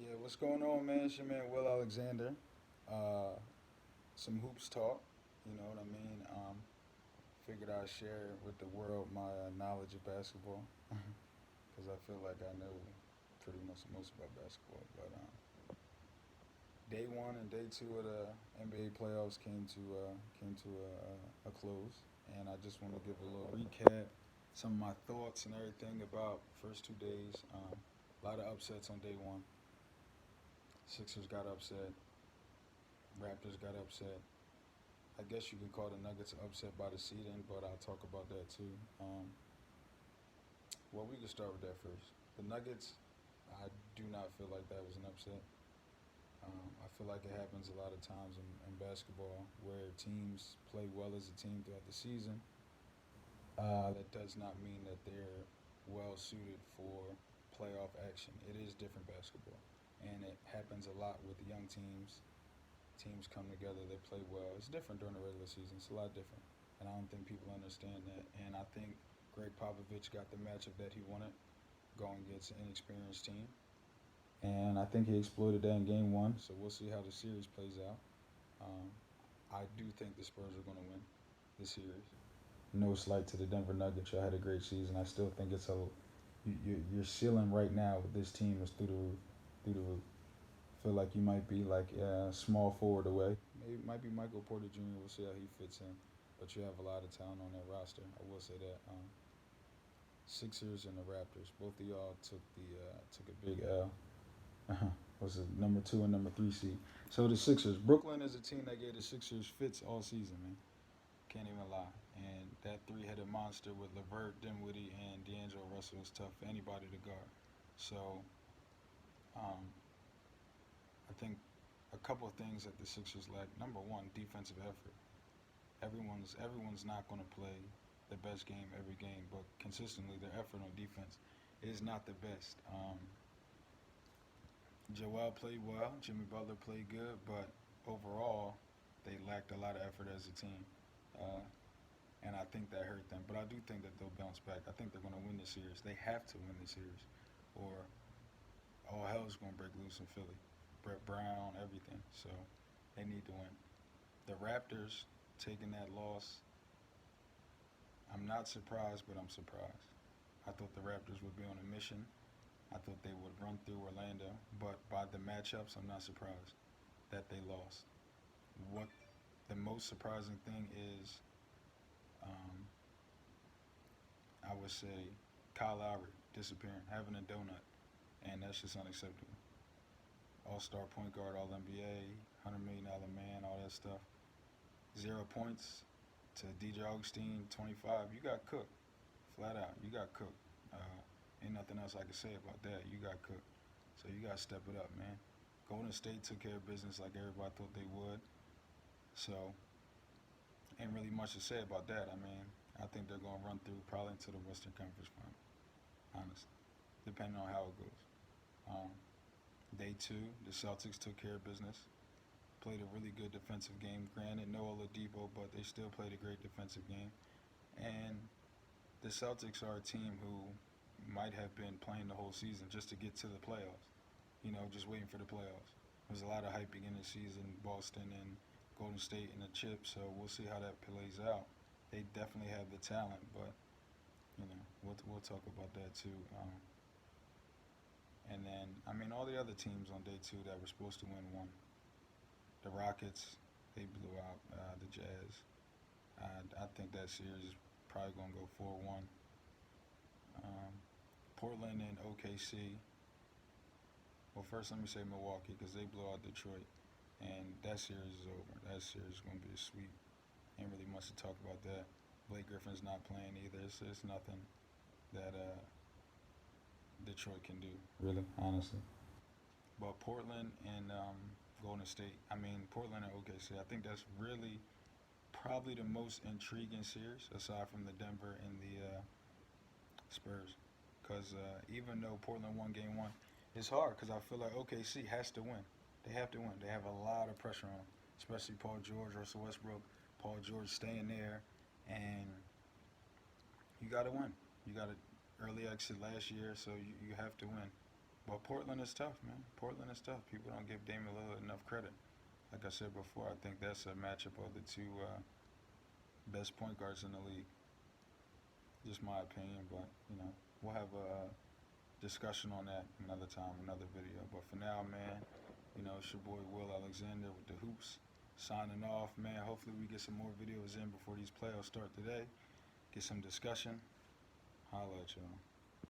Yeah, what's going on, man? It's your man Will Alexander. Uh, some hoops talk, you know what I mean? Figured I'd share with the world my knowledge of basketball because I feel like I know pretty much most about basketball. But day one and day two of the NBA playoffs came to a close, and I just want to give a little recap, some of my thoughts and everything about first 2 days. A lot of upsets on day one. Sixers got upset. Raptors got upset. I guess you could call the Nuggets upset by the seeding, but I'll talk about that too. Well, we can start with that first. The Nuggets, I do not feel like that was an upset. I feel like it happens a lot of times in basketball where teams play well as a team throughout the season. That does not mean that they're well suited for playoff action. It is different basketball, and it happens a lot with young teams. Teams come together, they play well. It's different during the regular season. It's a lot different, and I don't think people understand that. And I think Greg Popovich got the matchup that he wanted, going against an inexperienced team, and I think he exploited that in Game One. So we'll see how the series plays out. Um, I do think the Spurs are going to win the series. No slight to the Denver Nuggets. Y'all had a great season. I still think it's a your ceiling right now with this team is through the roof, through the roof. Feel like you might be like a small forward away. Maybe it might be Michael Porter Jr. We'll see how he fits in. But you have a lot of talent on that roster. I will say that. Sixers and the Raptors. Both of y'all took a big L. Was it number two and number three seed? So the Sixers. Brooklyn is a team that gave the Sixers fits all season, man. Can't even lie. And that three-headed monster with LeVert, Dinwiddie, and D'Angelo Russell is tough for anybody to guard. So um, I think a couple of things that the Sixers lack. Number one, defensive effort. Everyone's not going to play the best game every game, but consistently their effort on defense is not the best. Joel played well, Jimmy Butler played good, but overall they lacked a lot of effort as a team, uh, and I think that hurt them. But I do think that they'll bounce back. I think they're going to win the series. They have to win the series, or all hell's going to break loose in Philly. Brett Brown, everything. So they need to win. The Raptors taking that loss, I'm not surprised, but I'm surprised. I thought the Raptors would be on a mission. I thought they would run through Orlando, but by the matchups, I'm not surprised that they lost. What the most surprising thing is, um, I would say, Kyle Lowry disappearing, having a donut, and that's just unacceptable. All-star point guard, All NBA, $100 million man, all that stuff. 0 points to DJ Augustine, 25. You got cooked, flat out. You got cooked. Ain't nothing else I can say about that. You got cooked. So you got to step it up, man. Golden State took care of business like everybody thought they would. So ain't really much to say about that. I mean, I think they're going to run through probably into the Western Conference Final, honestly, depending on how it goes. Um, Day two, the Celtics took care of business. Played a really good defensive game. Granted, no Oladipo, but they still played a great defensive game. And the Celtics are a team who might have been playing the whole season just to get to the playoffs. Just waiting for the playoffs. There's a lot of hype beginning of the season, Boston and Golden State and the chip, so we'll see how that plays out. They definitely have the talent, but we'll talk about that too. And then I mean all the other teams on day two that were supposed to win won. The Rockets, they blew out the Jazz. I think that series is probably gonna go 4-1. Um, Portland and OKC. Well, first let me say Milwaukee because they blew out Detroit, and that series is over. That series is gonna be a sweep. Ain't really much to talk about that. Blake Griffin's not playing either. It's nothing that Detroit can do, really, honestly. But Portland and Golden State, I mean, Portland and OKC, I think that's really probably the most intriguing series aside from the Denver and the Spurs. Because even though Portland won game one, it's hard because I feel like OKC has to win. They have to win. They have a lot of pressure on them, especially Paul George, Russell Westbrook, Paul George staying there, and you got to win. You got an early exit last year, so you have to win. But Portland is tough, man. Portland is tough. People don't give Damian Lillard enough credit. Like I said before, I think that's a matchup of the two best point guards in the league. Just my opinion, but we'll have a discussion on that another time, another video. But for now, man, it's your boy Will Alexander with the Hoops signing off, man. Hopefully we get some more videos in before these playoffs start today. Get some discussion. Holla at y'all.